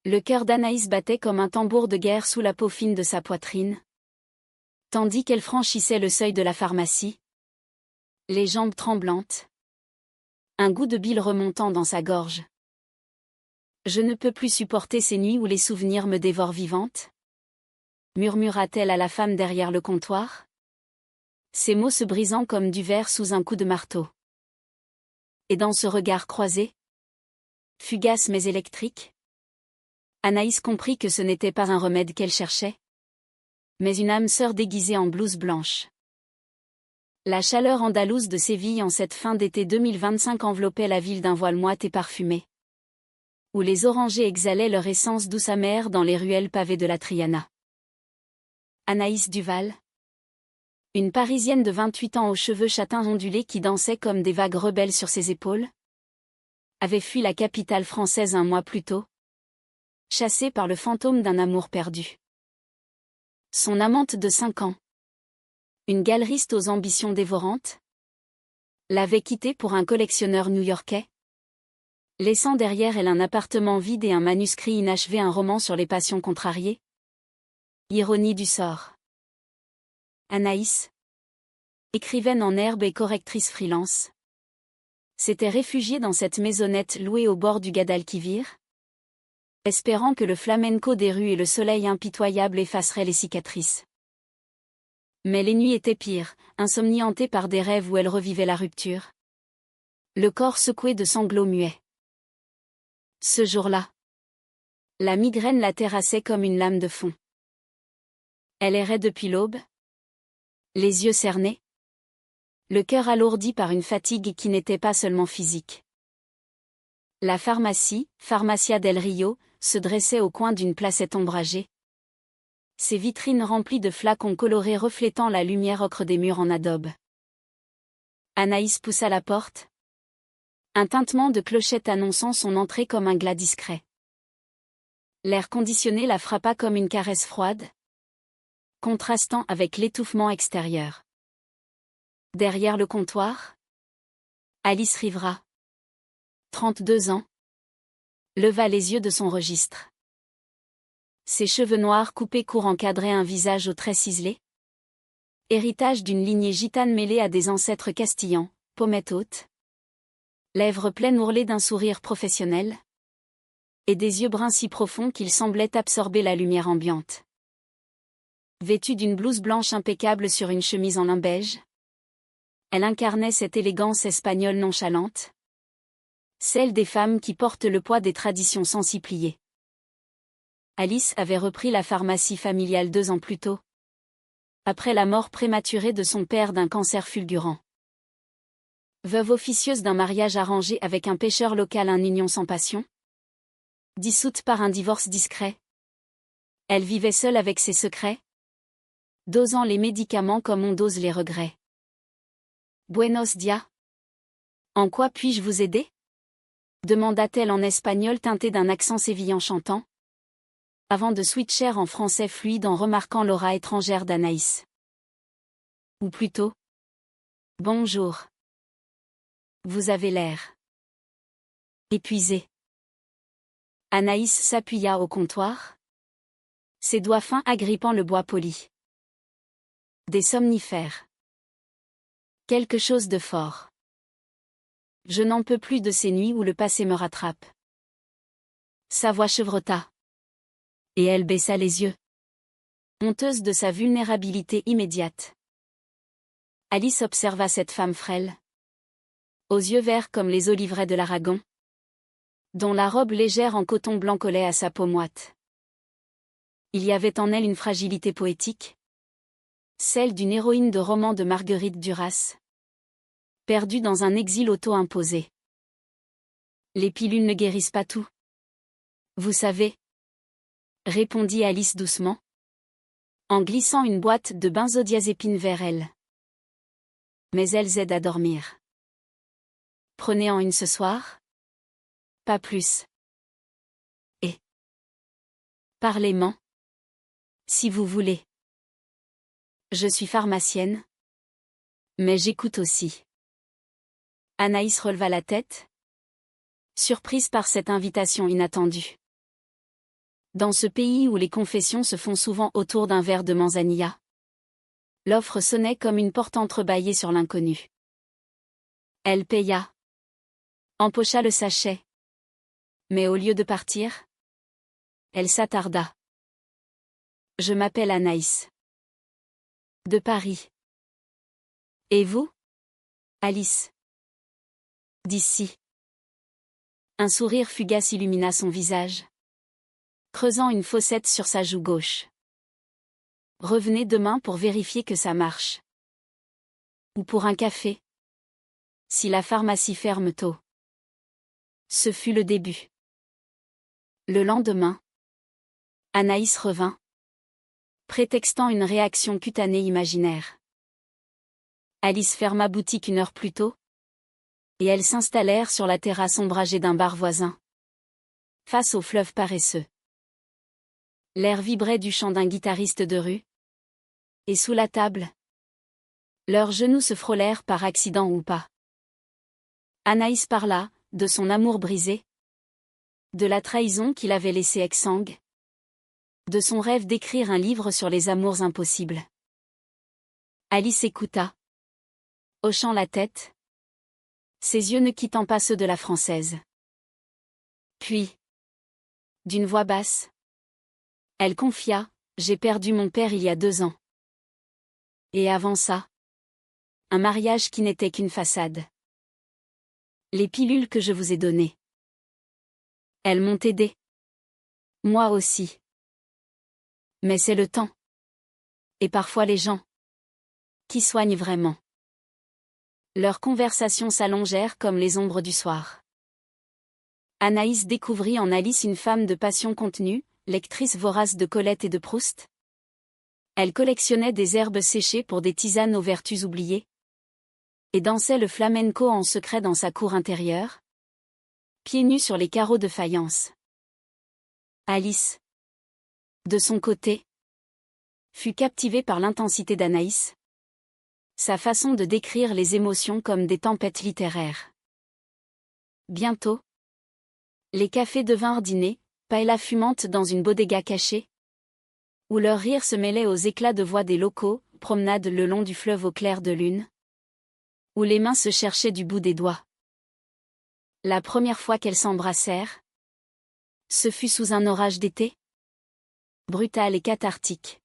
Le cœur d'Anaïs battait comme un tambour de guerre sous la peau fine de sa poitrine. Tandis qu'elle franchissait le seuil de la pharmacie. Les jambes tremblantes. Un goût de bile remontant dans sa gorge. Je ne peux plus supporter ces nuits où les souvenirs me dévorent vivante. Murmura-t-elle à la femme derrière le comptoir. Ces mots se brisant comme du verre sous un coup de marteau. Et dans ce regard croisé, fugace mais électrique, Anaïs comprit que ce n'était pas un remède qu'elle cherchait, mais une âme sœur déguisée en blouse blanche. La chaleur andalouse de Séville en cette fin d'été 2025 enveloppait la ville d'un voile moite et parfumé, où les orangers exhalaient leur essence douce amère dans les ruelles pavées de la Triana. Anaïs Duval, une Parisienne de 28 ans aux cheveux châtains ondulés qui dansait comme des vagues rebelles sur ses épaules, avait fui la capitale française un mois plus tôt, chassée par le fantôme d'un amour perdu. Son amante de 5 ans, une galeriste aux ambitions dévorantes, l'avait quittée pour un collectionneur new-yorkais, laissant derrière elle un appartement vide et un manuscrit inachevé, un roman sur les passions contrariées. Ironie du sort. Anaïs, écrivaine en herbe et correctrice freelance, s'était réfugiée dans cette maisonnette louée au bord du Guadalquivir, espérant que le flamenco des rues et le soleil impitoyable effaceraient les cicatrices. Mais les nuits étaient pires, insomniantées par des rêves où elle revivait la rupture. Le corps secoué de sanglots muets. Ce jour-là, la migraine la terrassait comme une lame de fond. Elle errait depuis l'aube, les yeux cernés, le cœur alourdi par une fatigue qui n'était pas seulement physique. La pharmacie, Farmacia del Rio, se dressait au coin d'une placette ombragée. Ses vitrines remplies de flacons colorés reflétant la lumière ocre des murs en adobe. Anaïs poussa la porte. Un tintement de clochette annonçant son entrée comme un glas discret. L'air conditionné la frappa comme une caresse froide, contrastant avec l'étouffement extérieur. Derrière le comptoir, Alice Rivera, 32 ans, leva les yeux de son registre. Ses cheveux noirs coupés courts encadraient un visage aux traits ciselés. Héritage d'une lignée gitane mêlée à des ancêtres castillans, pommettes hautes. Lèvres pleines ourlées d'un sourire professionnel. Et des yeux bruns si profonds qu'ils semblaient absorber la lumière ambiante. Vêtue d'une blouse blanche impeccable sur une chemise en lin beige, elle incarnait cette élégance espagnole nonchalante. Celle des femmes qui portent le poids des traditions sans s'y plier. Alice avait repris la pharmacie familiale 2 ans plus tôt, après la mort prématurée de son père d'un cancer fulgurant. Veuve officieuse d'un mariage arrangé avec un pêcheur local, une union sans passion. Dissoute par un divorce discret. Elle vivait seule avec ses secrets, dosant les médicaments comme on dose les regrets. Buenos dias. En quoi puis-je vous aider? Demanda-t-elle en espagnol teinté d'un accent sévillan chantant, avant de switcher en français fluide en remarquant l'aura étrangère d'Anaïs. Ou plutôt, bonjour. Vous avez l'air épuisé. Anaïs s'appuya au comptoir, ses doigts fins agrippant le bois poli. Des somnifères. Quelque chose de fort. Je n'en peux plus de ces nuits où le passé me rattrape. Sa voix chevrota. Et elle baissa les yeux, honteuse de sa vulnérabilité immédiate. Alice observa cette femme frêle, aux yeux verts comme les oliveraies de l'Aragon, dont la robe légère en coton blanc collait à sa peau moite. Il y avait en elle une fragilité poétique, celle d'une héroïne de roman de Marguerite Duras, perdue dans un exil auto-imposé. Les pilules ne guérissent pas tout. Vous savez, répondit Alice doucement, en glissant une boîte de benzodiazépines vers elle. Mais elles aident à dormir. Prenez-en une ce soir? Pas plus. Et parlez-m'en, si vous voulez. Je suis pharmacienne, mais j'écoute aussi. Anaïs releva la tête, surprise par cette invitation inattendue. Dans ce pays où les confessions se font souvent autour d'un verre de manzanilla. L'offre sonnait comme une porte entrebâillée sur l'inconnu. Elle paya. Empocha le sachet. Mais au lieu de partir, elle s'attarda. Je m'appelle Anaïs. De Paris. Et vous? Alice. D'ici. Un sourire fugace illumina son visage, creusant une fossette sur sa joue gauche. Revenez demain pour vérifier que ça marche. Ou pour un café. Si la pharmacie ferme tôt. Ce fut le début. Le lendemain, Anaïs revint, prétextant une réaction cutanée imaginaire. Alice ferma boutique 1 heure plus tôt, et elles s'installèrent sur la terrasse ombragée d'un bar voisin, face au fleuve paresseux. L'air vibrait du chant d'un guitariste de rue, et sous la table, leurs genoux se frôlèrent par accident ou pas. Anaïs parla, de son amour brisé, de la trahison qu'il avait laissée exsangue, de son rêve d'écrire un livre sur les amours impossibles. Alice écouta, hochant la tête, ses yeux ne quittant pas ceux de la Française. Puis, d'une voix basse, elle confia, j'ai perdu mon père il y a 2 ans. Et avant ça, un mariage qui n'était qu'une façade. Les pilules que je vous ai données. Elles m'ont aidé. Moi aussi. Mais c'est le temps. Et parfois les gens. Qui soignent vraiment. Leurs conversations s'allongèrent comme les ombres du soir. Anaïs découvrit en Alice une femme de passion contenue, lectrice vorace de Colette et de Proust. Elle collectionnait des herbes séchées pour des tisanes aux vertus oubliées. Et dansait le flamenco en secret dans sa cour intérieure, pieds nus sur les carreaux de faïence. Alice, de son côté, fut captivée par l'intensité d'Anaïs, sa façon de décrire les émotions comme des tempêtes littéraires. Bientôt, les cafés devinrent dîners, paella fumante dans une bodega cachée, où leur rire se mêlait aux éclats de voix des locaux, promenade le long du fleuve au clair de lune, où les mains se cherchaient du bout des doigts. La première fois qu'elles s'embrassèrent, ce fut sous un orage d'été, brutal et cathartique.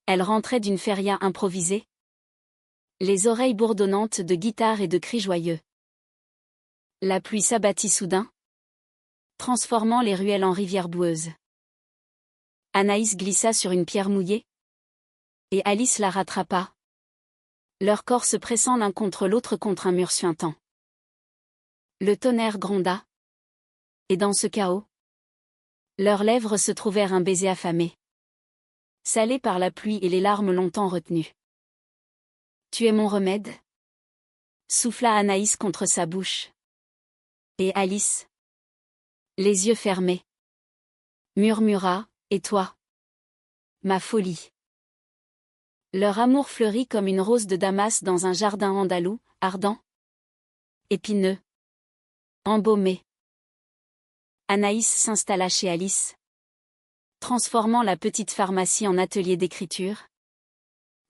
Elle rentrait d'une feria improvisée, les oreilles bourdonnantes de guitares et de cris joyeux. La pluie s'abattit soudain, transformant les ruelles en rivières boueuses. Anaïs glissa sur une pierre mouillée, et Alice la rattrapa, leurs corps se pressant l'un contre l'autre contre un mur suintant. Le tonnerre gronda, et dans ce chaos, leurs lèvres se trouvèrent un baiser affamé, salé par la pluie et les larmes longtemps retenues. Tu es mon remède? Souffla Anaïs contre sa bouche. Et Alice, les yeux fermés, murmura, et toi? Ma folie. Leur amour fleurit comme une rose de Damas dans un jardin andalou, ardent, épineux, embaumé. Anaïs s'installa chez Alice, transformant la petite pharmacie en atelier d'écriture,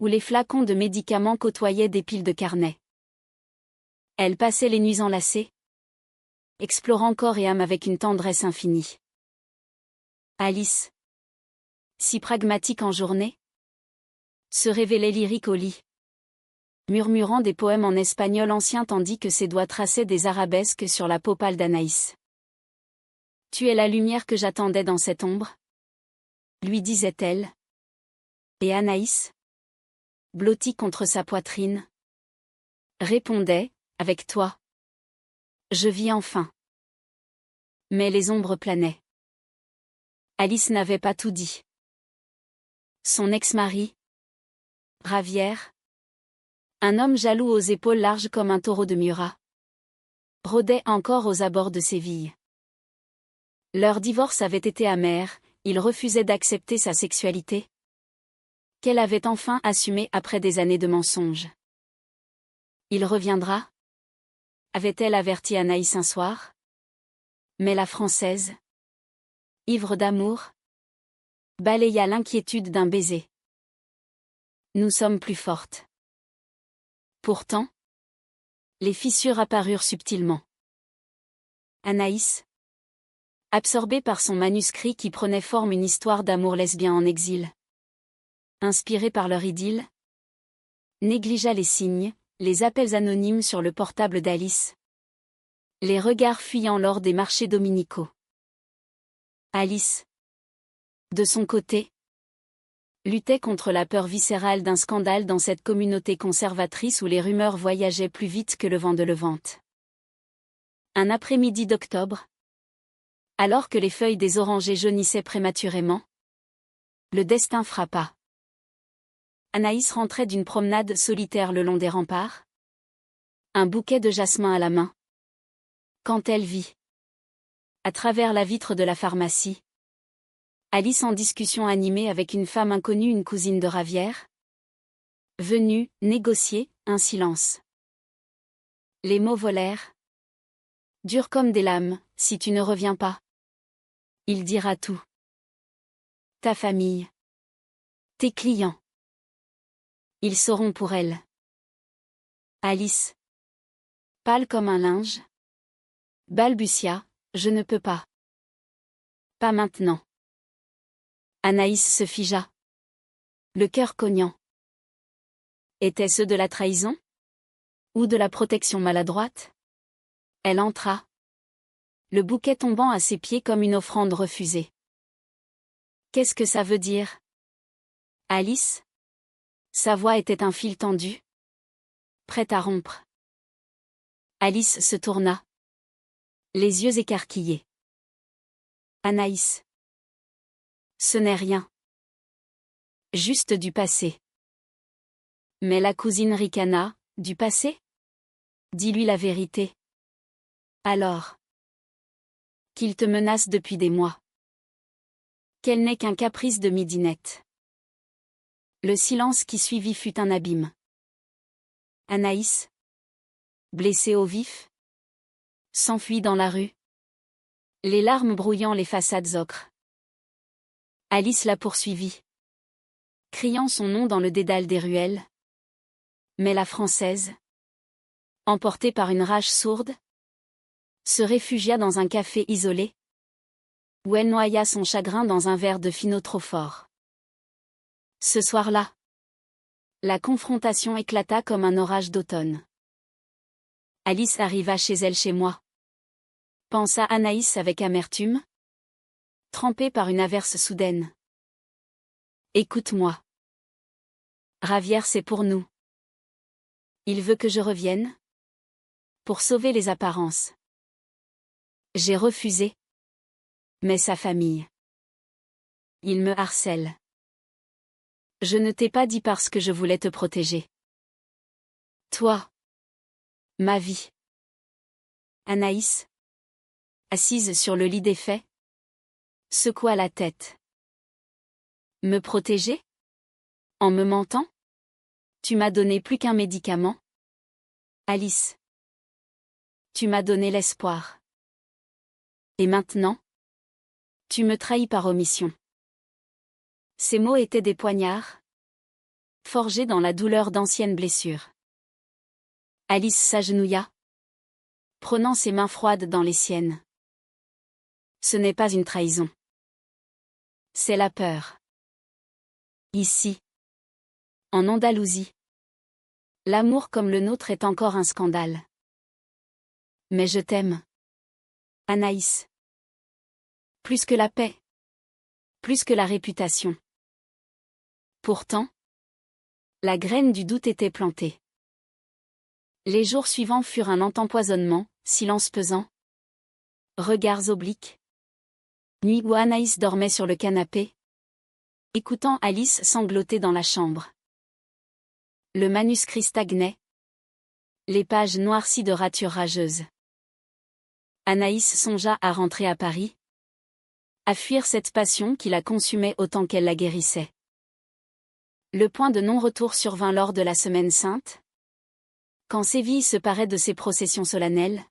où les flacons de médicaments côtoyaient des piles de carnets. Elle passait les nuits enlacées, explorant corps et âme avec une tendresse infinie. Alice, si pragmatique en journée, se révélait lyrique au lit, murmurant des poèmes en espagnol ancien tandis que ses doigts traçaient des arabesques sur la peau pâle d'Anaïs. Tu es la lumière que j'attendais dans cette ombre, lui disait-elle. Et Anaïs, blottie contre sa poitrine, répondait, avec toi. Je vis enfin. Mais les ombres planaient. Alice n'avait pas tout dit. Son ex-mari, Ravière, un homme jaloux aux épaules larges comme un taureau de Murat, rôdait encore aux abords de Séville. Leur divorce avait été amer, il refusait d'accepter sa sexualité, qu'elle avait enfin assumée après des années de mensonges. Il reviendra? Avait-elle averti Anaïs un soir? Mais la Française, ivre d'amour, balaya l'inquiétude d'un baiser. Nous sommes plus fortes. Pourtant, les fissures apparurent subtilement. Anaïs, absorbée par son manuscrit qui prenait forme une histoire d'amour lesbien en exil, inspirée par leur idylle, négligea les signes, les appels anonymes sur le portable d'Alice, les regards fuyants lors des marchés dominicaux. Alice, de son côté, luttait contre la peur viscérale d'un scandale dans cette communauté conservatrice où les rumeurs voyageaient plus vite que le vent de levante. Un après-midi d'octobre, alors que les feuilles des orangers jaunissaient prématurément, le destin frappa. Anaïs rentrait d'une promenade solitaire le long des remparts, un bouquet de jasmin à la main, quand elle vit, à travers la vitre de la pharmacie, Alice en discussion animée avec une femme inconnue, une cousine de Ravière, venue négocier un silence. Les mots volèrent. Durs comme des lames, si tu ne reviens pas. Il dira tout. Ta famille. Tes clients. Ils sauront pour elle. Alice, pâle comme un linge, balbutia, je ne peux pas. Pas maintenant. Anaïs se figea. Le cœur cognant. Était-ce de la trahison? Ou de la protection maladroite? Elle entra. Le bouquet tombant à ses pieds comme une offrande refusée. Qu'est-ce que ça veut dire? Alice? Sa voix était un fil tendu, prête à rompre. Alice se tourna, les yeux écarquillés. Anaïs. Ce n'est rien. Juste du passé. Mais la cousine ricana, du passé? Dis-lui la vérité. Alors. Qu'il te menace depuis des mois. Qu'elle n'est qu'un caprice de midinette. Le silence qui suivit fut un abîme. Anaïs, blessée au vif, s'enfuit dans la rue, les larmes brouillant les façades ocres. Alice la poursuivit, criant son nom dans le dédale des ruelles. Mais la Française, emportée par une rage sourde, se réfugia dans un café isolé, où elle noya son chagrin dans un verre de Finot trop fort. Ce soir-là, la confrontation éclata comme un orage d'automne. Alice arriva chez elle chez moi. Pensa Anaïs avec amertume, trempée par une averse soudaine. Écoute-moi. Ravière, c'est pour nous. Il veut que je revienne? Pour sauver les apparences. J'ai refusé. Mais sa famille. Il me harcèle. Je ne t'ai pas dit parce que je voulais te protéger. Toi. Ma vie. Anaïs, assise sur le lit défait, secoua la tête. Me protéger? En me mentant? Tu m'as donné plus qu'un médicament? Alice. Tu m'as donné l'espoir. Et maintenant? Tu me trahis par omission. Ces mots étaient des poignards, forgés dans la douleur d'anciennes blessures. Alice s'agenouilla, prenant ses mains froides dans les siennes. Ce n'est pas une trahison. C'est la peur. Ici, en Andalousie, l'amour comme le nôtre est encore un scandale. Mais je t'aime. Anaïs. Plus que la paix. Plus que la réputation. Pourtant, la graine du doute était plantée. Les jours suivants furent un empoisonnement, silence pesant, regards obliques. Nuit où Anaïs dormait sur le canapé, écoutant Alice sangloter dans la chambre. Le manuscrit stagnait, les pages noircies de ratures rageuses. Anaïs songea à rentrer à Paris, à fuir cette passion qui la consumait autant qu'elle la guérissait. Le point de non-retour survint lors de la Semaine Sainte, quand Séville se parait de ses processions solennelles,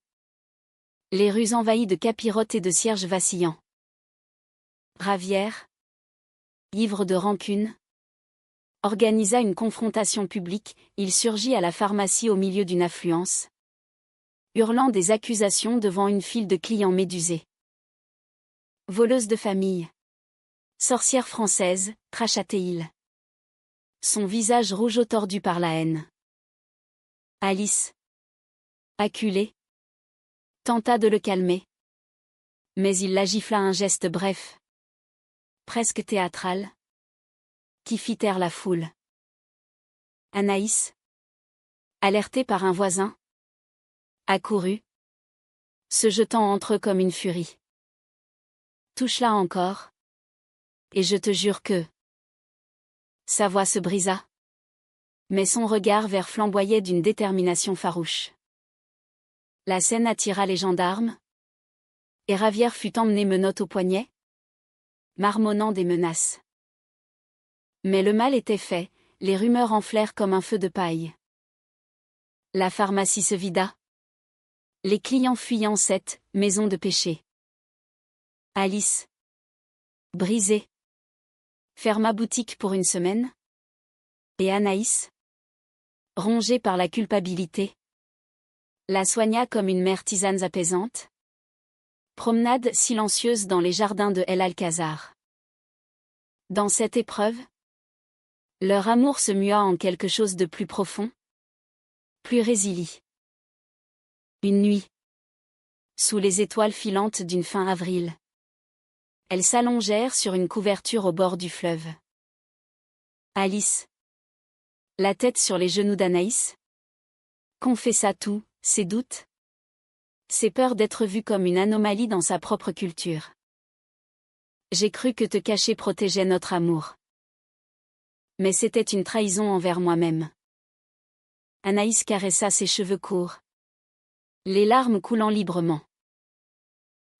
les rues envahies de capirotes et de cierges vacillants. Ravière, ivre de rancune, organisa une confrontation publique. Il surgit à la pharmacie au milieu d'une affluence, hurlant des accusations devant une file de clients médusés. Voleuse de famille, sorcière française, crachata-t-il. Son visage rougeau tordu par la haine. Alice, acculée, tenta de le calmer. Mais il la gifla un geste bref, presque théâtral, qui fit taire la foule. Anaïs, alertée par un voisin, accourut, se jetant entre eux comme une furie. Touche-la encore, et je te jure que... Sa voix se brisa, mais son regard vert flamboyait d'une détermination farouche. La scène attira les gendarmes, et Ravière fut emmenée menottes au poignet, marmonnant des menaces. Mais le mal était fait, les rumeurs enflèrent comme un feu de paille. La pharmacie se vida, les clients fuyant cette maison de péché. Alice, brisée, ferma boutique pour une semaine, et Anaïs, rongée par la culpabilité, la soigna comme une mère tisane apaisante. Promenade silencieuse dans les jardins de El Alcázar. Dans cette épreuve, leur amour se mua en quelque chose de plus profond, plus résili. Une nuit, sous les étoiles filantes d'une fin avril, elles s'allongèrent sur une couverture au bord du fleuve. Alice, la tête sur les genoux d'Anaïs, confessa tout, ses doutes, ses peurs d'être vue comme une anomalie dans sa propre culture. J'ai cru que te cacher protégeait notre amour. Mais c'était une trahison envers moi-même. Anaïs caressa ses cheveux courts, les larmes coulant librement.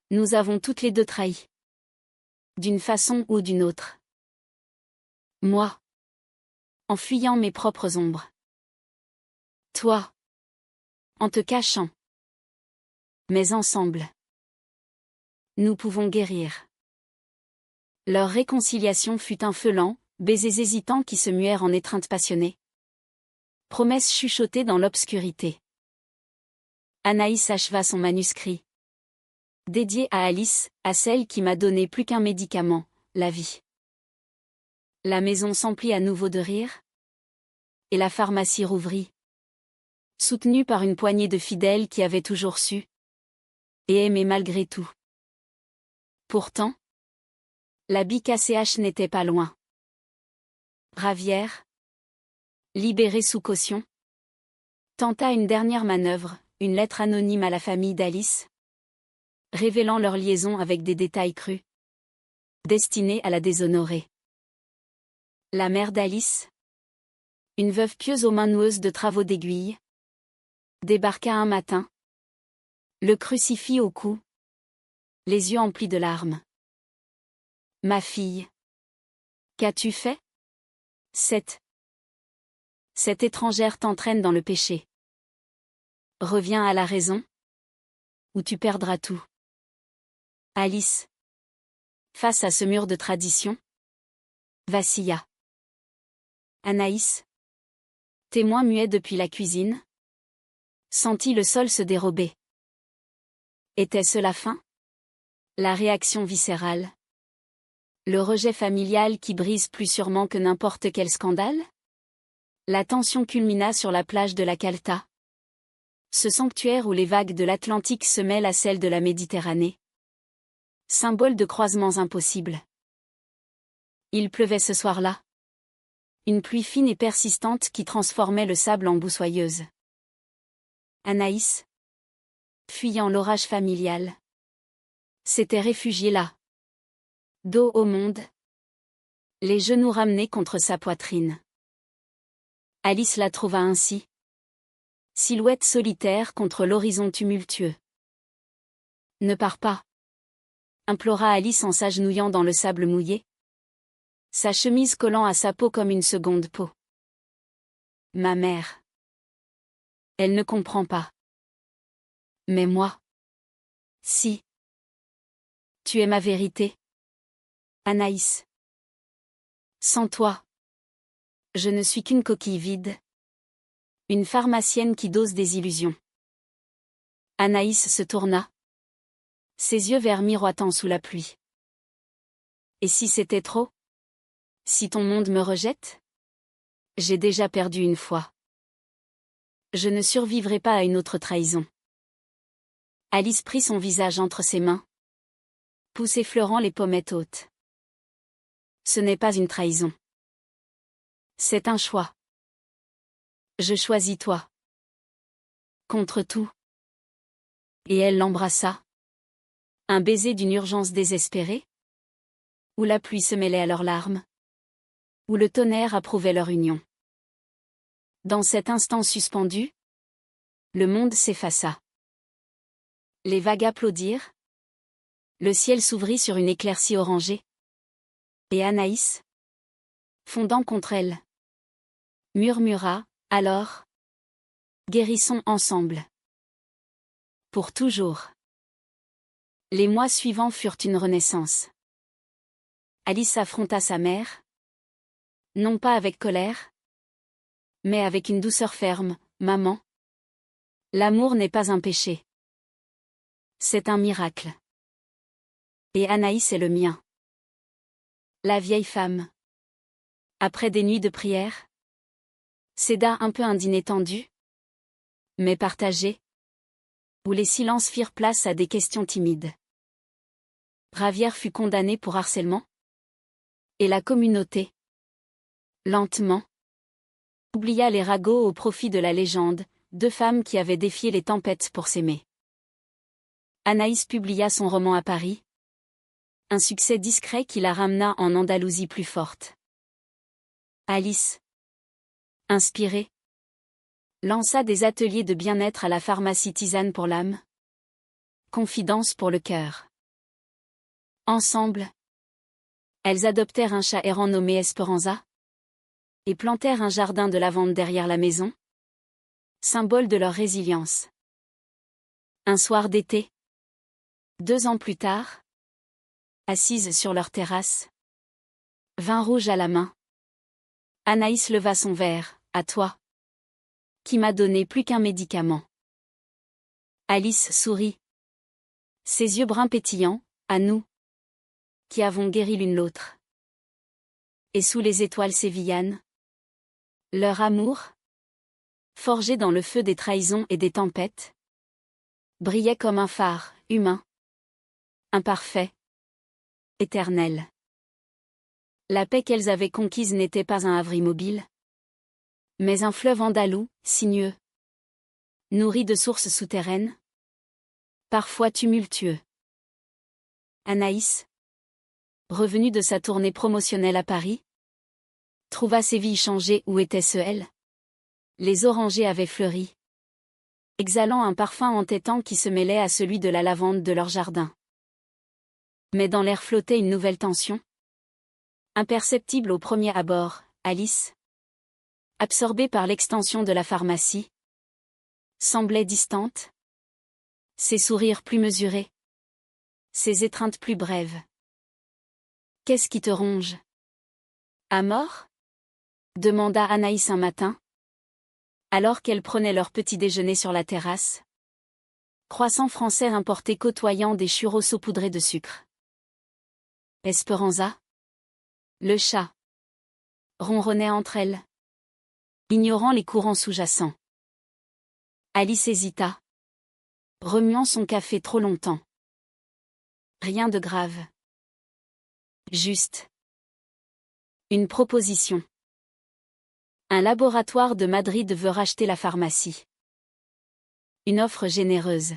Nous avons toutes les deux trahi. D'une façon ou d'une autre. Moi, en fuyant mes propres ombres. Toi, en te cachant. Mais ensemble, nous pouvons guérir. Leur réconciliation fut un feu lent, baisers hésitants qui se muèrent en étreintes passionnées. Promesses chuchotées dans l'obscurité. Anaïs acheva son manuscrit. Dédié à Alice, à celle qui m'a donné plus qu'un médicament, la vie. La maison s'emplit à nouveau de rire. Et la pharmacie rouvrit. Soutenue par une poignée de fidèles qui avaient toujours su. Et aimé malgré tout. Pourtant, la BKCH n'était pas loin. Ravière, libérée sous caution, tenta une dernière manœuvre, une lettre anonyme à la famille d'Alice, révélant leur liaison avec des détails crus, destinés à la déshonorer. La mère d'Alice, une veuve pieuse aux mains noueuses de travaux d'aiguille, débarqua un matin, le crucifix au cou, les yeux emplis de larmes. Ma fille, qu'as-tu fait? Cette étrangère t'entraîne dans le péché. Reviens à la raison, ou tu perdras tout. Alice, face à ce mur de tradition, vacilla. Anaïs, témoin muet depuis la cuisine, sentit le sol se dérober. Était-ce la fin? La réaction viscérale? Le rejet familial qui brise plus sûrement que n'importe quel scandale? La tension culmina sur la plage de la Calta. Ce sanctuaire où les vagues de l'Atlantique se mêlent à celles de la Méditerranée. Symbole de croisements impossibles. Il pleuvait ce soir-là. Une pluie fine et persistante qui transformait le sable en boue soyeuse. Anaïs, fuyant l'orage familial, s'était réfugiée là. Dos au monde, les genoux ramenés contre sa poitrine. Alice la trouva ainsi. Silhouette solitaire contre l'horizon tumultueux. Ne pars pas, implora Alice en s'agenouillant dans le sable mouillé. Sa chemise collant à sa peau comme une seconde peau. Ma mère. Elle ne comprend pas. Mais moi. Si. Tu es ma vérité. Anaïs. Sans toi. Je ne suis qu'une coquille vide. Une pharmacienne qui dose des illusions. Anaïs se tourna. Ses yeux verts miroitant sous la pluie. Et si c'était trop? Si ton monde me rejette? J'ai déjà perdu une fois. Je ne survivrai pas à une autre trahison. Alice prit son visage entre ses mains, pouce effleurant les pommettes hautes. Ce n'est pas une trahison. C'est un choix. Je choisis toi. Contre tout. Et elle l'embrassa. Un baiser d'une urgence désespérée? Où la pluie se mêlait à leurs larmes? Où le tonnerre approuvait leur union? Dans cet instant suspendu, le monde s'effaça. Les vagues applaudirent. Le ciel s'ouvrit sur une éclaircie orangée. Et Anaïs, fondant contre elle, murmura, alors, guérissons ensemble. Pour toujours. Les mois suivants furent une renaissance. Alice affronta sa mère. Non pas avec colère, mais avec une douceur ferme. Maman, l'amour n'est pas un péché. C'est un miracle. Et Anaïs est le mien. La vieille femme, après des nuits de prière, céda un peu un dîner tendu, mais partagé, où les silences firent place à des questions timides. Ravière fut condamnée pour harcèlement. Et la communauté, lentement, oublia les ragots au profit de la légende, deux femmes qui avaient défié les tempêtes pour s'aimer. Anaïs publia son roman à Paris. Un succès discret qui la ramena en Andalousie plus forte. Alice, inspirée, lança des ateliers de bien-être à la pharmacie Tisane pour l'âme. Confidence pour le cœur. Ensemble, elles adoptèrent un chat errant nommé Esperanza et plantèrent un jardin de lavande derrière la maison, symbole de leur résilience. Un soir d'été, 2 ans plus tard, assises sur leur terrasse, vin rouge à la main, Anaïs leva son verre, à toi, qui m'a donné plus qu'un médicament. Alice sourit. Ses yeux bruns pétillants, à nous, qui avons guéri l'une l'autre. Et sous les étoiles sévillanes, leur amour, forgé dans le feu des trahisons et des tempêtes, brillait comme un phare, humain, imparfait, éternel. La paix qu'elles avaient conquise n'était pas un havre immobile, mais un fleuve andalou, sinueux, nourri de sources souterraines, parfois tumultueux. Anaïs, revenue de sa tournée promotionnelle à Paris, trouva Séville changée. Où était-ce elle? Les orangers avaient fleuri, exhalant un parfum entêtant qui se mêlait à celui de la lavande de leur jardin. Mais dans l'air flottait une nouvelle tension. Imperceptible au premier abord, Alice, absorbée par l'extension de la pharmacie, semblait distante. Ses sourires plus mesurés. Ses étreintes plus brèves. Qu'est-ce qui te ronge? À mort? Demanda Anaïs un matin, alors qu'elles prenaient leur petit déjeuner sur la terrasse. Croissant français importé côtoyant des churros saupoudrés de sucre. Esperanza? Le chat. Ronronnait entre elles, ignorant les courants sous-jacents. Alice hésita, remuant son café trop longtemps. Rien de grave. Juste. Une proposition. Un laboratoire de Madrid veut racheter la pharmacie. Une offre généreuse.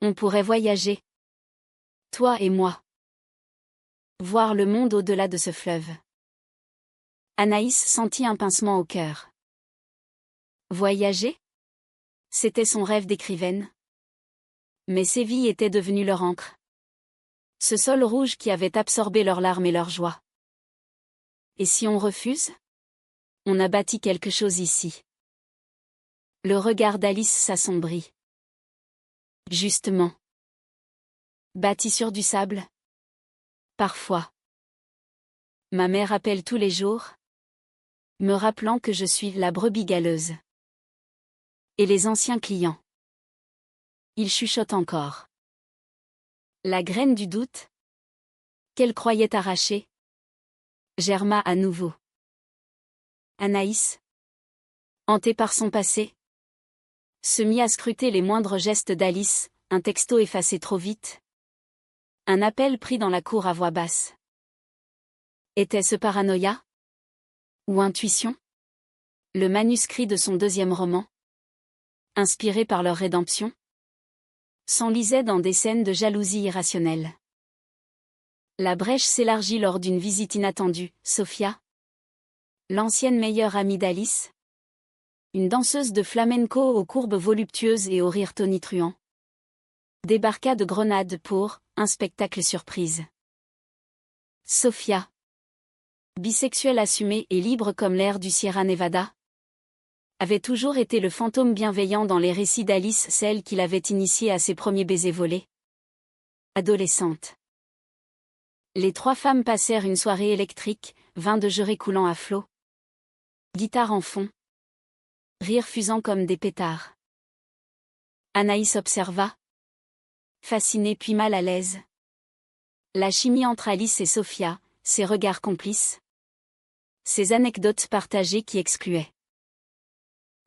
On pourrait voyager. Toi et moi. Voir le monde au-delà de ce fleuve. Anaïs sentit un pincement au cœur. Voyager? C'était son rêve d'écrivaine. Mais Séville était devenue leur encre. Ce sol rouge qui avait absorbé leurs larmes et leur joie. Et si on refuse? On a bâti quelque chose ici. Le regard d'Alice s'assombrit. Justement. Bâti sur du sable. Parfois. Ma mère appelle tous les jours, me rappelant que je suis la brebis galeuse. Et les anciens clients. Ils chuchotent encore. La graine du doute, qu'elle croyait arrachée, germa à nouveau. Anaïs, hantée par son passé, se mit à scruter les moindres gestes d'Alice, un texto effacé trop vite. Un appel pris dans la cour à voix basse. Était-ce paranoïa? Ou intuition? Le manuscrit de son deuxième roman, inspiré par leur rédemption, s'enlisait dans des scènes de jalousie irrationnelle. La brèche s'élargit lors d'une visite inattendue. Sofia, l'ancienne meilleure amie d'Alice, une danseuse de flamenco aux courbes voluptueuses et au rire tonitruant, débarqua de Grenade pour un spectacle surprise. Sofia, bisexuelle assumée et libre comme l'air du Sierra Nevada, avait toujours été le fantôme bienveillant dans les récits d'Alice, celle qui l'avait initiée à ses premiers baisers volés. Adolescente. Les trois femmes passèrent une soirée électrique, vin de Jerez coulant à flots. Guitare en fond. Rire fusant comme des pétards. Anaïs observa. Fascinée puis mal à l'aise. La chimie entre Alice et Sofia, ses regards complices. Ces anecdotes partagées qui excluaient.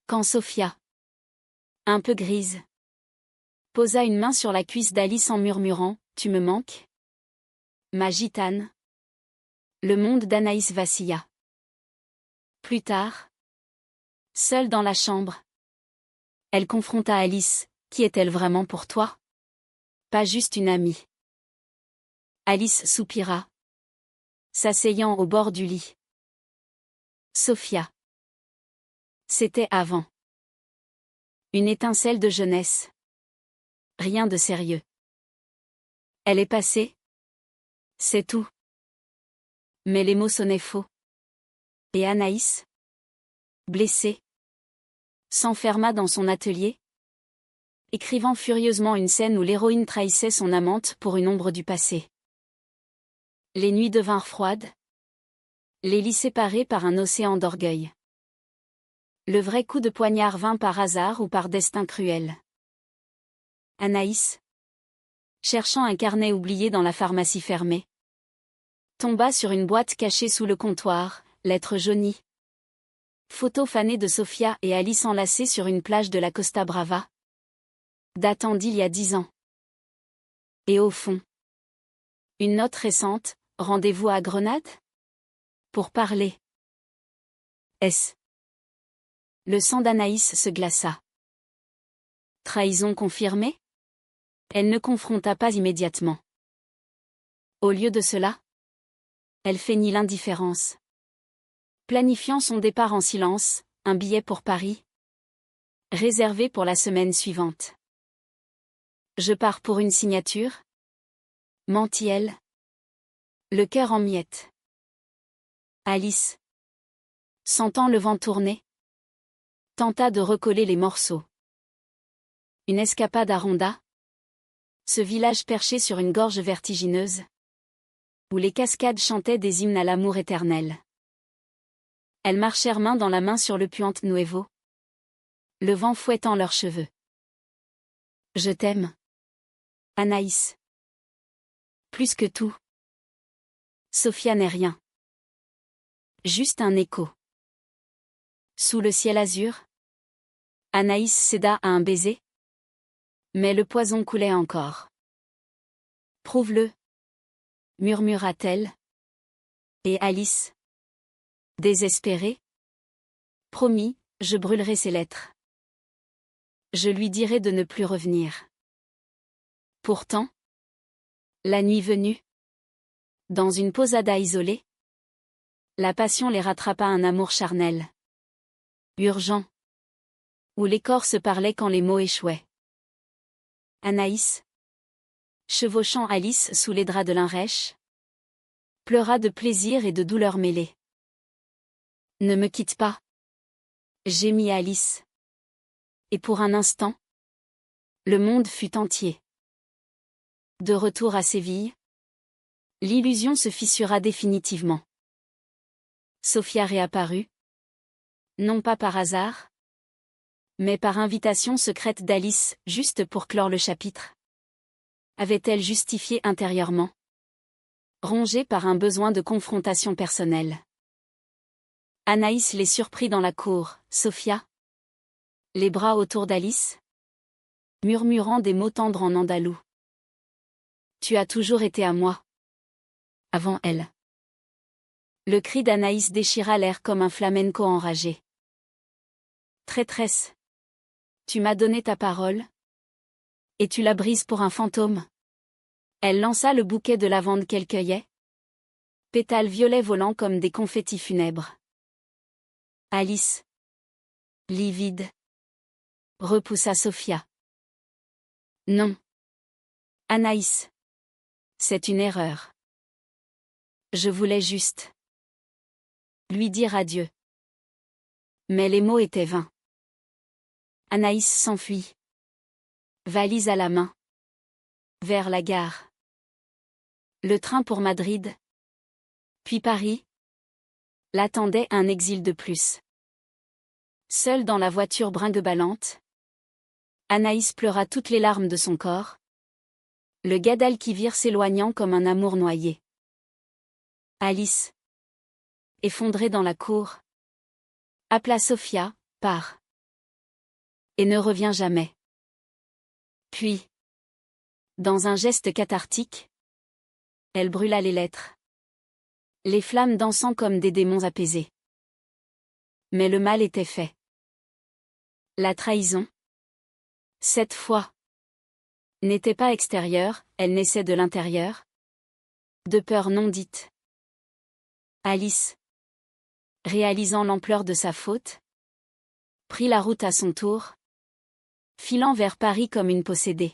Quand Sofia, un peu grise, posa une main sur la cuisse d'Alice en murmurant « Tu me manques ?» Ma gitane. Le monde d'Anaïs vacilla. Plus tard, seule dans la chambre, elle confronta Alice. Qui est-elle vraiment pour toi? Pas juste une amie. Alice soupira, s'asseyant au bord du lit. Sofia. C'était avant. Une étincelle de jeunesse. Rien de sérieux. Elle est passée. C'est tout. Mais les mots sonnaient faux. Et Anaïs, blessée, s'enferma dans son atelier, écrivant furieusement une scène où l'héroïne trahissait son amante pour une ombre du passé. Les nuits devinrent froides. Les lits séparés par un océan d'orgueil. Le vrai coup de poignard vint par hasard ou par destin cruel. Anaïs, cherchant un carnet oublié dans la pharmacie fermée, tomba sur une boîte cachée sous le comptoir, lettre jaunie. Photo fanée de Sofia et Alice enlacées sur une plage de la Costa Brava, datant d'il y a 10 ans. Et au fond, une note récente, rendez-vous à Grenade? Pour parler. S. Le sang d'Anaïs se glaça. Trahison confirmée? Elle ne confronta pas immédiatement. Au lieu de cela, elle feignit l'indifférence. Planifiant son départ en silence, un billet pour Paris, réservé pour la semaine suivante. Je pars pour une signature? Mentit-elle. Le cœur en miettes. Alice, sentant le vent tourner, tenta de recoller les morceaux. Une escapade à Ronda, ce village perché sur une gorge vertigineuse, où les cascades chantaient des hymnes à l'amour éternel. Elles marchèrent main dans la main sur le Puente Nuevo, le vent fouettant leurs cheveux. Je t'aime, Anaïs. Plus que tout. Sofia n'est rien. Juste un écho. Sous le ciel azur, Anaïs céda à un baiser. Mais le poison coulait encore. Prouve-le, murmura-t-elle. Et Alice, désespérée, promit, je brûlerai ces lettres. Je lui dirai de ne plus revenir. Pourtant, la nuit venue, dans une posada isolée, la passion les rattrapa un amour charnel. Urgent. Où les corps se parlaient quand les mots échouaient. Anaïs, chevauchant Alice sous les draps de lin rêche, pleura de plaisir et de douleur mêlée. Ne me quitte pas, gémit Alice. Et pour un instant, le monde fut entier. De retour à Séville, L'illusion se fissura définitivement. Sophia réapparut. Non pas par hasard, mais par invitation secrète d'Alice, juste pour clore le chapitre. Avait-elle justifié intérieurement? Rongée par un besoin de confrontation personnelle. Anaïs les surprit dans la cour. Sophia, les bras autour d'Alice, murmurant des mots tendres en andalou. Tu as toujours été à moi. Avant elle. Le cri d'Anaïs déchira l'air comme un flamenco enragé. Traîtresse. Tu m'as donné ta parole. Et tu la brises pour un fantôme. Elle lança le bouquet de lavande qu'elle cueillait. Pétales violets volant comme des confettis funèbres. Alice, livide, repoussa Sophia. Non. Anaïs. C'est une erreur. Je voulais juste lui dire adieu. Mais les mots étaient vains. Anaïs s'enfuit. Valise à la main. Vers la gare. Le train pour Madrid. Puis Paris. L'attendait un exil de plus. Seule dans la voiture brinque-ballante. Anaïs pleura toutes les larmes de son corps. Le Guadalquivir s'éloignant comme un amour noyé. Alice. Effondrée dans la cour. Appela Sophia, pars. Et ne revient jamais. Puis, dans un geste cathartique, elle brûla les lettres. Les flammes dansant comme des démons apaisés. Mais le mal était fait. La trahison, cette fois, n'était pas extérieure, elle naissait de l'intérieur. De peur non dite. Alice, réalisant l'ampleur de sa faute, prit la route à son tour, filant vers Paris comme une possédée.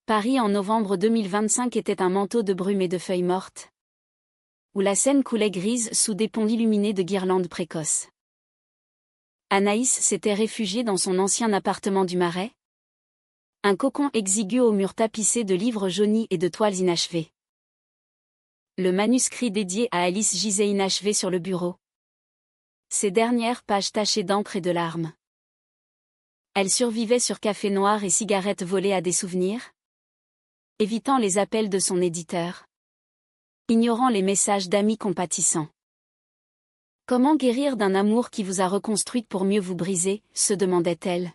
Paris en novembre 2025 était un manteau de brume et de feuilles mortes, où la Seine coulait grise sous des ponts illuminés de guirlandes précoces. Anaïs s'était réfugiée dans son ancien appartement du Marais, un cocon exigu aux murs tapissés de livres jaunis et de toiles inachevées. Le manuscrit dédié à Alice gisait inachevé sur le bureau. Ses dernières pages tachées d'encre et de larmes. Elle survivait sur café noir et cigarettes volées à des souvenirs, évitant les appels de son éditeur, ignorant les messages d'amis compatissants. Comment guérir d'un amour qui vous a reconstruite pour mieux vous briser, se demandait-elle.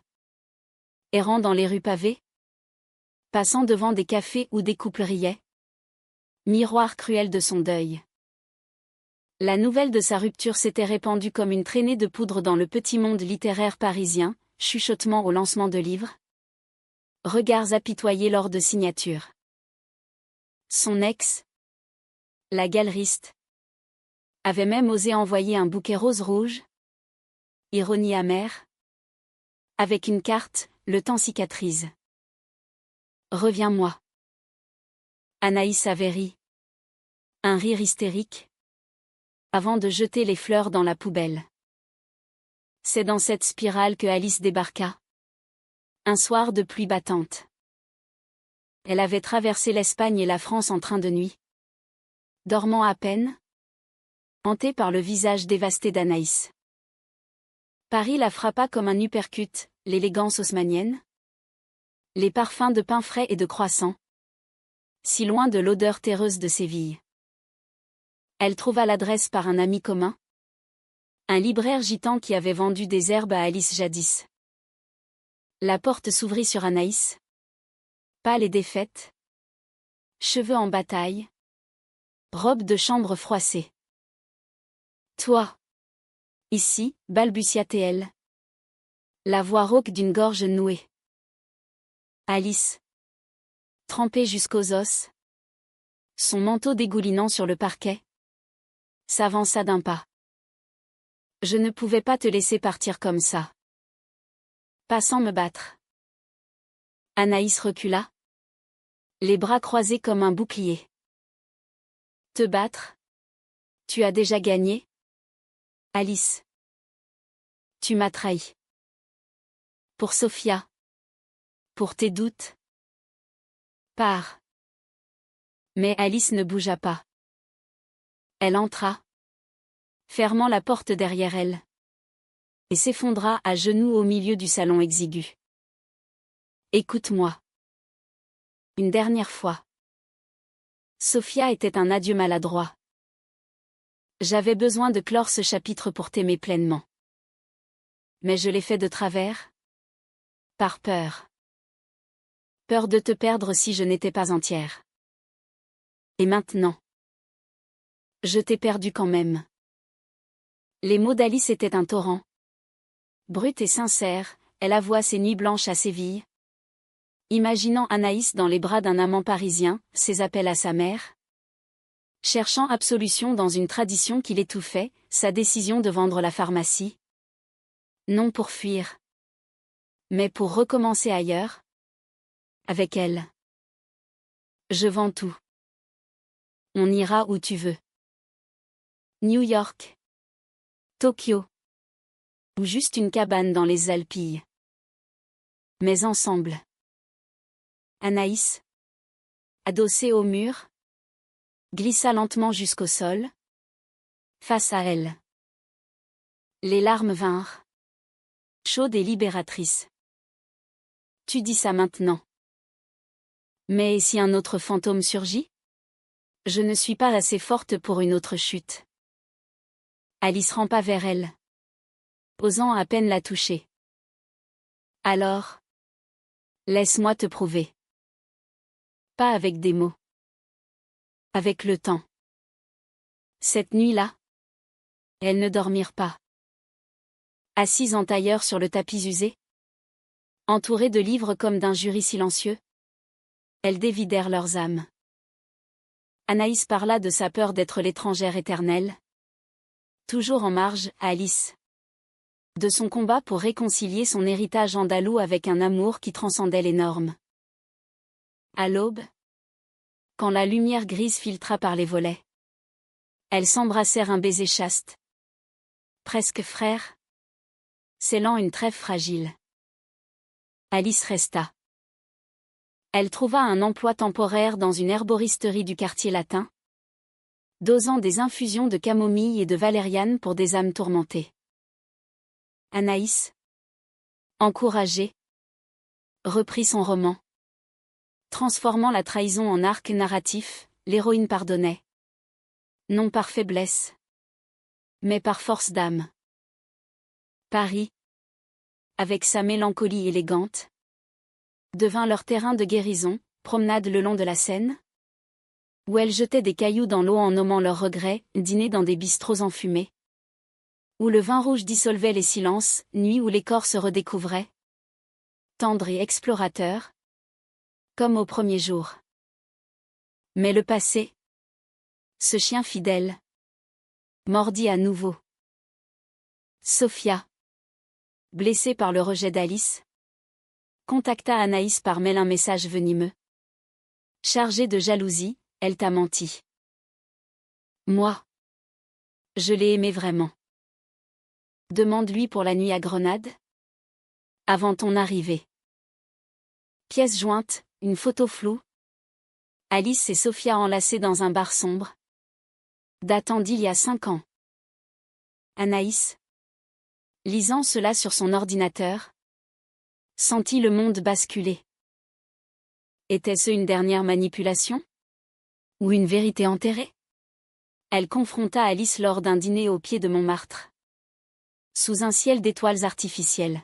Errant dans les rues pavées, passant devant des cafés où des couples riaient. Miroir cruel de son deuil. La nouvelle de sa rupture s'était répandue comme une traînée de poudre dans le petit monde littéraire parisien, chuchotements au lancement de livres. Regards apitoyés lors de signatures. Son ex, la galeriste, avait même osé envoyer un bouquet rose rouge. Ironie amère. Avec une carte, le temps cicatrise. Reviens-moi. Anaïs avait ri. Un rire hystérique. Avant de jeter les fleurs dans la poubelle. C'est dans cette spirale que Alice débarqua. Un soir de pluie battante. Elle avait traversé l'Espagne et la France en train de nuit. Dormant à peine. Hantée par le visage dévasté d'Anaïs. Paris la frappa comme un uppercut, l'élégance haussmannienne. Les parfums de pain frais et de croissants. Si loin de l'odeur terreuse de Séville. Elle trouva l'adresse par un ami commun. Un libraire gitan qui avait vendu des herbes à Alice jadis. La porte s'ouvrit sur Anaïs. Pâle et défaite. Cheveux en bataille. Robe de chambre froissée. Toi. Ici, balbutia-t-elle. La voix rauque d'une gorge nouée. Alice. Trempée jusqu'aux os. Son manteau dégoulinant sur le parquet. S'avança d'un pas. Je ne pouvais pas te laisser partir comme ça. Pas sans me battre. Anaïs recula. Les bras croisés comme un bouclier. Te battre? Tu as déjà gagné? Alice. Tu m'as trahi. Pour Sophia. Pour tes doutes. Pars. Mais Alice ne bougea pas. Elle entra, fermant la porte derrière elle, et s'effondra à genoux au milieu du salon exigu. Écoute-moi. Une dernière fois. Sophia était un adieu maladroit. J'avais besoin de clore ce chapitre pour t'aimer pleinement. Mais je l'ai fait de travers. Par peur. Peur de te perdre si je n'étais pas entière. Et maintenant. Je t'ai perdu quand même. Les mots d'Alice étaient un torrent. Brute et sincère, elle avoua ses nuits blanches à Séville. Imaginant Anaïs dans les bras d'un amant parisien, ses appels à sa mère. Cherchant absolution dans une tradition qui l'étouffait, sa décision de vendre la pharmacie. Non pour fuir. Mais pour recommencer ailleurs. Avec elle. Je vends tout. On ira où tu veux. New York. Tokyo. Ou juste une cabane dans les Alpilles. Mais ensemble. Anaïs, adossée au mur, glissa lentement jusqu'au sol. Face à elle. Les larmes vinrent. Chaudes et libératrices. Tu dis ça maintenant. Mais et si un autre fantôme surgit? Je ne suis pas assez forte pour une autre chute. Alice rampa vers elle, osant à peine la toucher. Alors, laisse-moi te prouver. Pas avec des mots. Avec le temps. Cette nuit-là, elles ne dormirent pas. Assises en tailleur sur le tapis usé, entourées de livres comme d'un jury silencieux, elles dévidèrent leurs âmes. Anaïs parla de sa peur d'être l'étrangère éternelle. Toujours en marge, Alice. De son combat pour réconcilier son héritage andalou avec un amour qui transcendait les normes. À l'aube, quand la lumière grise filtra par les volets, elles s'embrassèrent un baiser chaste. Presque frère. Scellant une trêve fragile. Alice resta. Elle trouva un emploi temporaire dans une herboristerie du quartier latin, dosant des infusions de camomille et de valériane pour des âmes tourmentées. Anaïs, encouragée, reprit son roman. Transformant la trahison en arc narratif, l'héroïne pardonnait. Non par faiblesse, mais par force d'âme. Paris, avec sa mélancolie élégante, devint leur terrain de guérison, promenade le long de la Seine, où elles jetaient des cailloux dans l'eau en nommant leurs regrets, dîner dans des bistrots enfumés, où le vin rouge dissolvait les silences, nuit où les corps se redécouvraient, tendres et explorateurs, comme au premier jour. Mais le passé, ce chien fidèle, mordit à nouveau. Sophia, blessée par le rejet d'Alice, contacta Anaïs par mail un message venimeux. Chargée de jalousie, elle t'a menti. Moi, je l'ai aimé vraiment. Demande-lui pour la nuit à Grenade. Avant ton arrivée. Pièce jointe, une photo floue. Alice et Sophia enlacées dans un bar sombre. Datant d'il y a 5 ans. Anaïs, lisant cela sur son ordinateur, sentit le monde basculer. Était-ce une dernière manipulation? Ou une vérité enterrée? Elle confronta Alice lors d'un dîner au pied de Montmartre. Sous un ciel d'étoiles artificielles.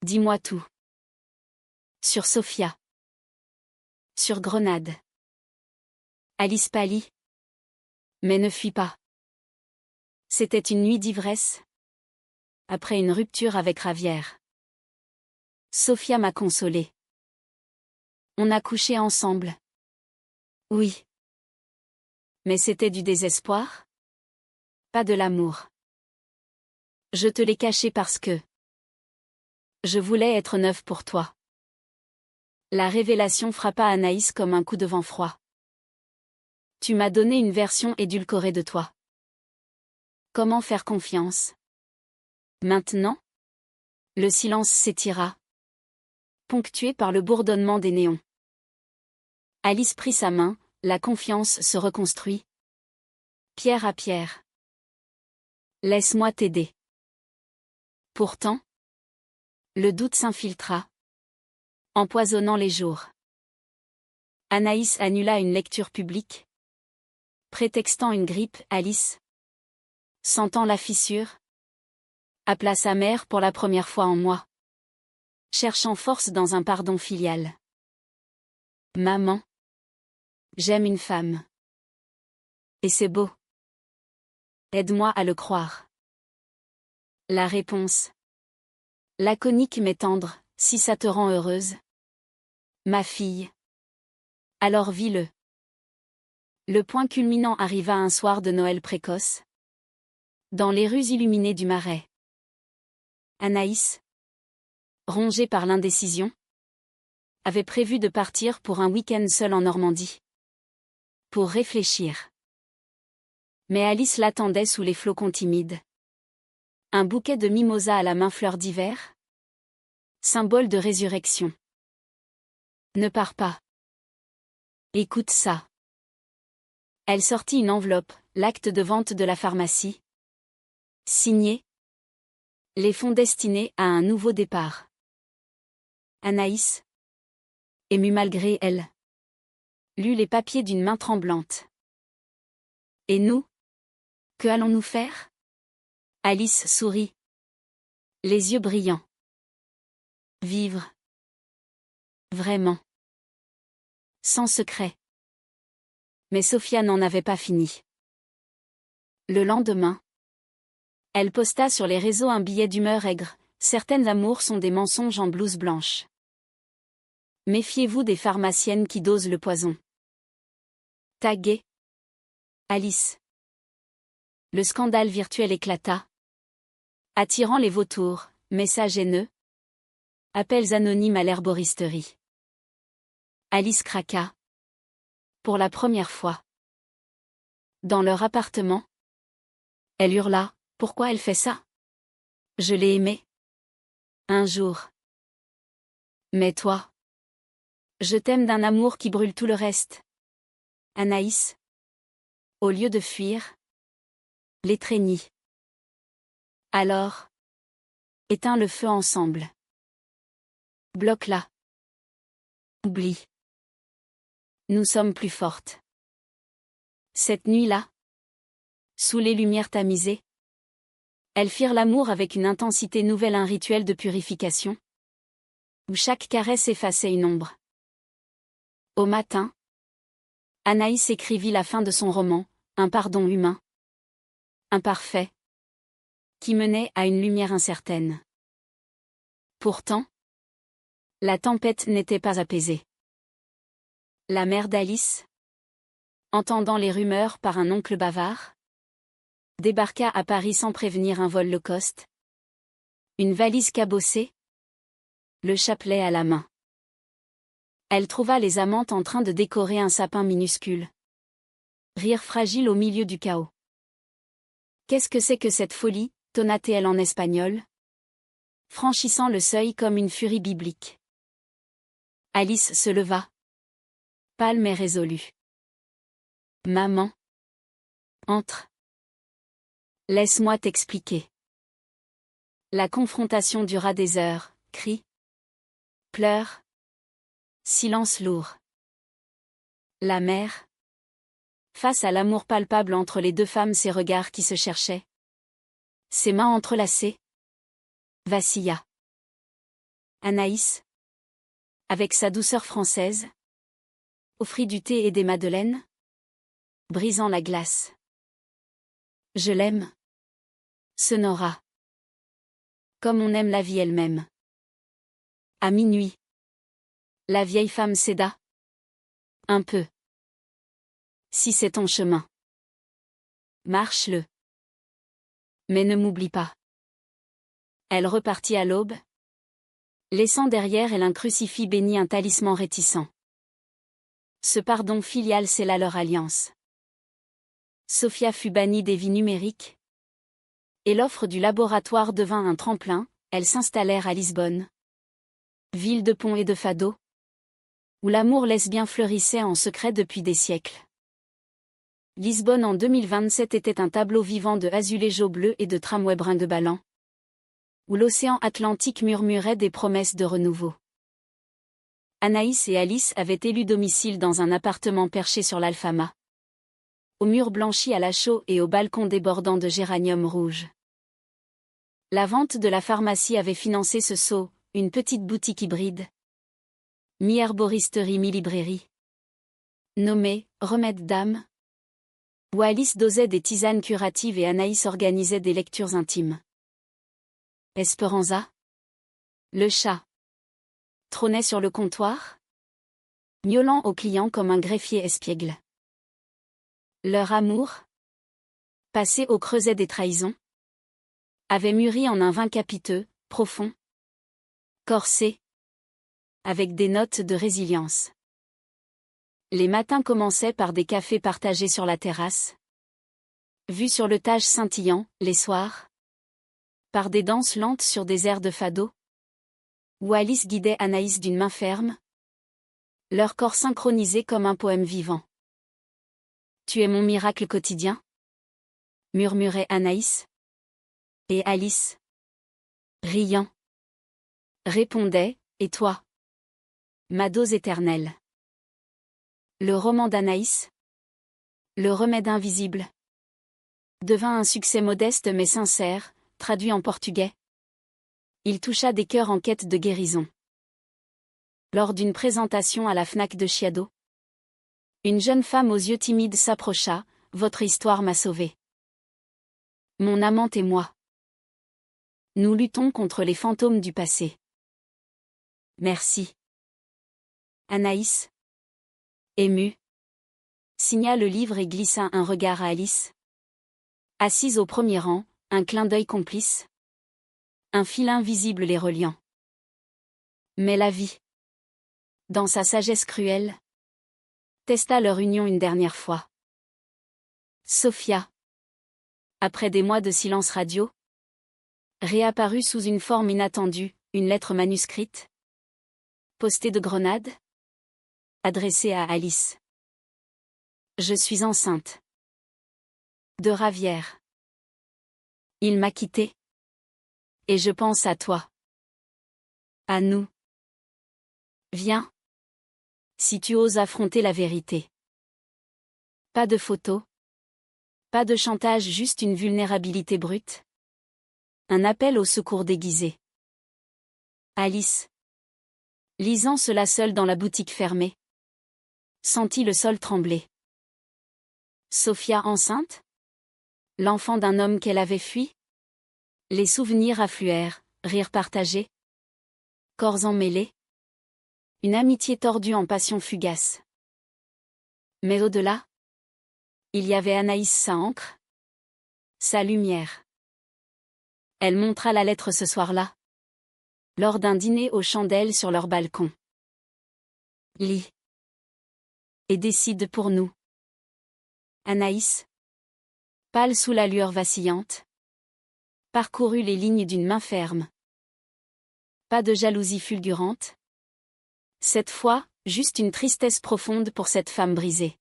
Dis-moi tout. Sur Sophia. Sur Grenade. Alice pâlit. Mais ne fuit pas. C'était une nuit d'ivresse. Après une rupture avec Ravière. Sophia m'a consolée. On a couché ensemble. Oui. Mais c'était du désespoir? Pas de l'amour. Je te l'ai caché parce que je voulais être neuve pour toi. La révélation frappa Anaïs comme un coup de vent froid. Tu m'as donné une version édulcorée de toi. Comment faire confiance? Maintenant? Le silence s'étira, ponctué par le bourdonnement des néons. Alice prit sa main, la confiance se reconstruit. Pierre à pierre. Laisse-moi t'aider. Pourtant, le doute s'infiltra, empoisonnant les jours. Anaïs annula une lecture publique. Prétextant une grippe, Alice, sentant la fissure, appela sa mère pour la première fois en mois. Cherchant force dans un pardon filial. Maman. J'aime une femme. Et c'est beau. Aide-moi à le croire. La réponse. Laconique mais tendre, si ça te rend heureuse. Ma fille. Alors vis-le. Le point culminant arriva un soir de Noël précoce. Dans les rues illuminées du Marais. Anaïs, rongée par l'indécision, avait prévu de partir pour un week-end seule en Normandie. Pour réfléchir. Mais Alice l'attendait sous les flocons timides. Un bouquet de mimosa à la main, fleur d'hiver. Symbole de résurrection. Ne pars pas. Écoute ça. Elle sortit une enveloppe, l'acte de vente de la pharmacie. Signé. Les fonds destinés à un nouveau départ. Anaïs, émue malgré elle, lut les papiers d'une main tremblante. Et nous? Que allons-nous faire? Alice sourit. Les yeux brillants. Vivre. Vraiment. Sans secret. Mais Sophia n'en avait pas fini. Le lendemain, elle posta sur les réseaux un billet d'humeur aigre. Certaines amours sont des mensonges en blouse blanche. Méfiez-vous des pharmaciennes qui dosent le poison. Tagué. Alice. Le scandale virtuel éclata. Attirant les vautours, messages haineux. Appels anonymes à l'herboristerie. Alice craqua. Pour la première fois. Dans leur appartement. Elle hurla. Pourquoi elle fait ça? Je l'ai aimé. Un jour. Mais toi. Je t'aime d'un amour qui brûle tout le reste. Anaïs. Au lieu de fuir. L'étreignit. Alors. Éteins le feu ensemble. Bloque-la. Oublie. Nous sommes plus fortes. Cette nuit-là. Sous les lumières tamisées. Elles firent l'amour avec une intensité nouvelle, un rituel de purification. Où chaque caresse effaçait une ombre. Au matin, Anaïs écrivit la fin de son roman, un pardon humain. Imparfait. Qui menait à une lumière incertaine. Pourtant, la tempête n'était pas apaisée. La mère d'Alice, entendant les rumeurs par un oncle bavard, débarqua à Paris sans prévenir un vol low cost. Une valise cabossée. Le chapelet à la main. Elle trouva les amantes en train de décorer un sapin minuscule. Rire fragile au milieu du chaos. Qu'est-ce que c'est que cette folie, tonna-t-elle en espagnol, franchissant le seuil comme une furie biblique. Alice se leva. Pâle mais résolue. Maman. Entre. Laisse-moi t'expliquer. La confrontation dura des heures, cris. Pleurs. Silence lourd. La mère. Face à l'amour palpable entre les deux femmes, ses regards qui se cherchaient. Ses mains entrelacées. Vacilla. Anaïs. Avec sa douceur française. Offrit du thé et des madeleines. Brisant la glace. Je l'aime. Sonora. Comme on aime la vie elle-même. À minuit. La vieille femme céda. Un peu. Si c'est ton chemin. Marche-le. Mais ne m'oublie pas. Elle repartit à l'aube. Laissant derrière elle un crucifix béni, un talisman réticent. Ce pardon filial scella leur alliance. Sophia fut bannie des vies numériques. Et l'offre du laboratoire devint un tremplin, elles s'installèrent à Lisbonne. Ville de ponts et de fados. où l'amour lesbien fleurissait en secret depuis des siècles. Lisbonne en 2027 était un tableau vivant de azuléjo bleu et de tramway brinque-ballant, où l'océan Atlantique murmurait des promesses de renouveau. Anaïs et Alice avaient élu domicile dans un appartement perché sur l'Alfama, aux murs blanchis à la chaux et au balcon débordant de géraniums rouges. La vente de la pharmacie avait financé ce saut, une petite boutique hybride, mi-herboristerie mi-librairie, nommée « Remède d'âme », où Alice dosait des tisanes curatives et Anaïs organisait des lectures intimes. Esperanza, le chat, trônait sur le comptoir, miaulant aux clients comme un greffier espiègle. Leur amour, passé au creuset des trahisons, avait mûri en un vin capiteux, profond, corsé, avec des notes de résilience. Les matins commençaient par des cafés partagés sur la terrasse, vus sur le tage scintillant, les soirs, par des danses lentes sur des airs de fado, où Alice guidait Anaïs d'une main ferme, leur corps synchronisés comme un poème vivant. « Tu es mon miracle quotidien » murmurait Anaïs. Et Alice, riant, répondait « Et toi ?» Ma dose éternelle. Le roman d'Anaïs, Le remède invisible, devint un succès modeste mais sincère, traduit en portugais. Il toucha des cœurs en quête de guérison. Lors d'une présentation à la Fnac de Chiado, une jeune femme aux yeux timides s'approcha, « Votre histoire m'a sauvée. Mon amante et moi. Nous luttons contre les fantômes du passé. Merci. » Anaïs, émue, signa le livre et glissa un regard à Alice. Assise au premier rang, un clin d'œil complice. Un fil invisible les reliant. Mais la vie, dans sa sagesse cruelle, testa leur union une dernière fois. Sophia, après des mois de silence radio, réapparut sous une forme inattendue, une lettre manuscrite, postée de Grenade, adressée à Alice. Je suis enceinte. De Ravière. Il m'a quittée. Et je pense à toi. À nous. Viens. Si tu oses affronter la vérité. Pas de photos. Pas de chantage, juste une vulnérabilité brute. Un appel au secours déguisé. Alice, lisant cela seule dans la boutique fermée, sentit le sol trembler. Sophia enceinte? L'enfant d'un homme qu'elle avait fui? Les souvenirs affluèrent, rires partagés, corps emmêlés. Une amitié tordue en passion fugace. Mais au-delà, il y avait Anaïs, sa ancre, sa lumière. Elle montra la lettre ce soir-là, lors d'un dîner aux chandelles sur leur balcon. Lis. Et décide pour nous. Anaïs, pâle sous la lueur vacillante, parcourut les lignes d'une main ferme. Pas de jalousie fulgurante. Cette fois, juste une tristesse profonde pour cette femme brisée.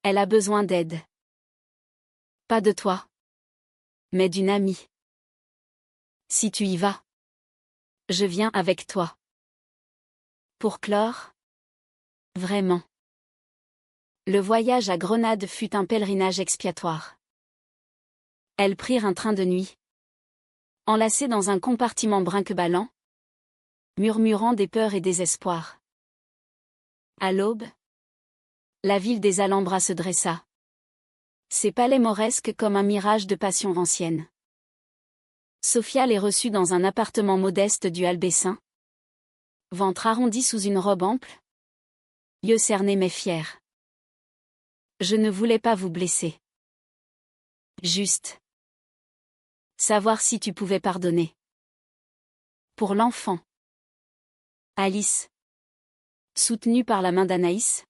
Elle a besoin d'aide. Pas de toi, mais d'une amie. Si tu y vas, je viens avec toi. Pour clore, vraiment. Le voyage à Grenade fut un pèlerinage expiatoire. Elles prirent un train de nuit, enlacés dans un compartiment brinque-ballant, murmurant des peurs et des espoirs. À l'aube, la ville des Alhambras se dressa. Ses palais mauresques comme un mirage de passion ancienne. Sophia les reçut dans un appartement modeste du Albessin. Ventre arrondi sous une robe ample. Yeux cernés mais fiers. Je ne voulais pas vous blesser. Juste. Savoir si tu pouvais pardonner. Pour l'enfant. Alice, soutenue par la main d'Anaïs,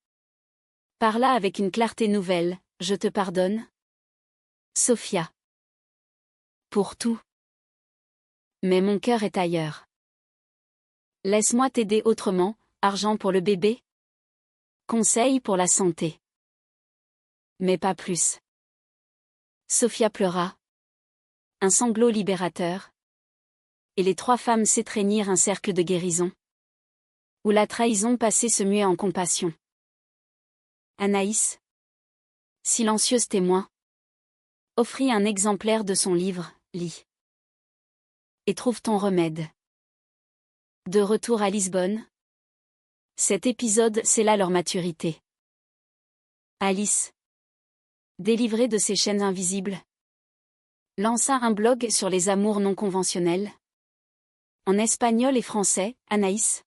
parla avec une clarté nouvelle, « Je te pardonne. » Sophia. Pour tout. Mais mon cœur est ailleurs. Laisse-moi t'aider autrement, argent pour le bébé. Conseils pour la santé. Mais pas plus. Sophia pleura. Un sanglot libérateur. Et les 3 femmes s'étreignirent un cercle de guérison. Où la trahison passée se muait en compassion. Anaïs, silencieuse témoin, offrit un exemplaire de son livre, lis. Et trouve ton remède. De retour à Lisbonne. Cet épisode scella leur maturité. Alice, délivrée de ses chaînes invisibles, lança un blog sur les amours non conventionnels. En espagnol et français, Anaïs,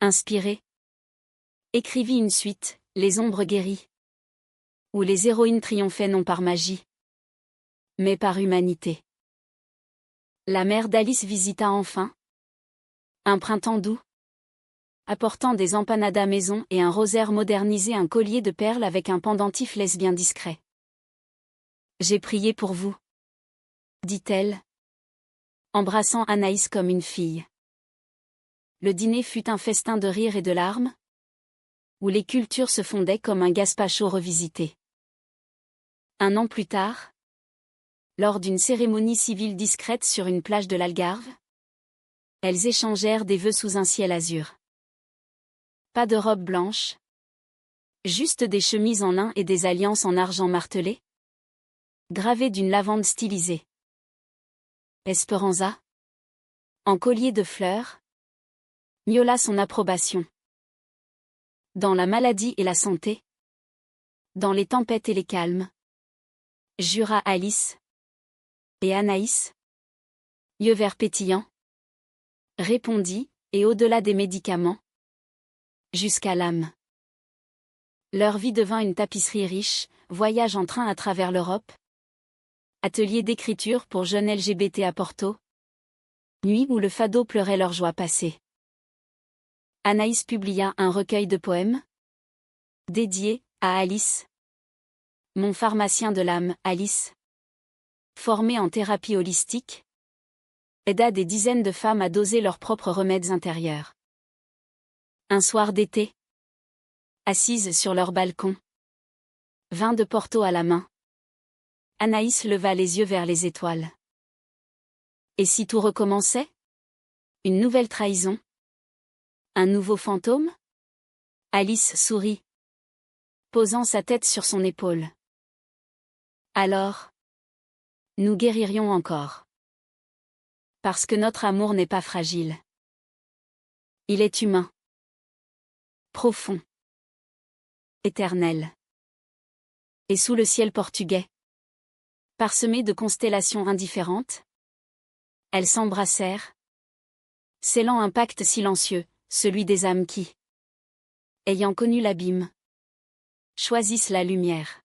inspirée, écrivit une suite, Les ombres guéries, où les héroïnes triomphaient non par magie, mais par humanité. La mère d'Alice visita enfin. Un printemps doux, apportant des empanadas maison et un rosaire modernisé, un collier de perles avec un pendentif lesbien discret. J'ai prié pour vous, dit-elle, embrassant Anaïs comme une fille. Le dîner fut un festin de rires et de larmes, où les cultures se fondaient comme un gazpacho revisité. 1 an plus tard, lors d'une cérémonie civile discrète sur une plage de l'Algarve, elles échangèrent des vœux sous un ciel azur. Pas de robe blanche, juste des chemises en lin et des alliances en argent martelé, gravées d'une lavande stylisée. Esperanza, en collier de fleurs, miaula son approbation. Dans la maladie et la santé, dans les tempêtes et les calmes, jura Alice. Et Anaïs, yeux verts pétillants, répondit, et au-delà des médicaments, jusqu'à l'âme. Leur vie devint une tapisserie riche, voyage en train à travers l'Europe, atelier d'écriture pour jeunes LGBT à Porto, nuit où le fado pleurait leur joie passée. Anaïs publia un recueil de poèmes, dédié à Alice. Mon pharmacien de l'âme, Alice, formé en thérapie holistique, aida des dizaines de femmes à doser leurs propres remèdes intérieurs. Un soir d'été, assises sur leur balcon, vin de Porto à la main, Anaïs leva les yeux vers les étoiles. Et si tout recommençait? Une nouvelle trahison? Un nouveau fantôme? Alice sourit, posant sa tête sur son épaule. Alors, nous guéririons encore. Parce que notre amour n'est pas fragile. Il est humain. Profond. Éternel. Et sous le ciel portugais, parsemé de constellations indifférentes, elles s'embrassèrent, scellant un pacte silencieux, celui des âmes qui, ayant connu l'abîme, choisissent la lumière.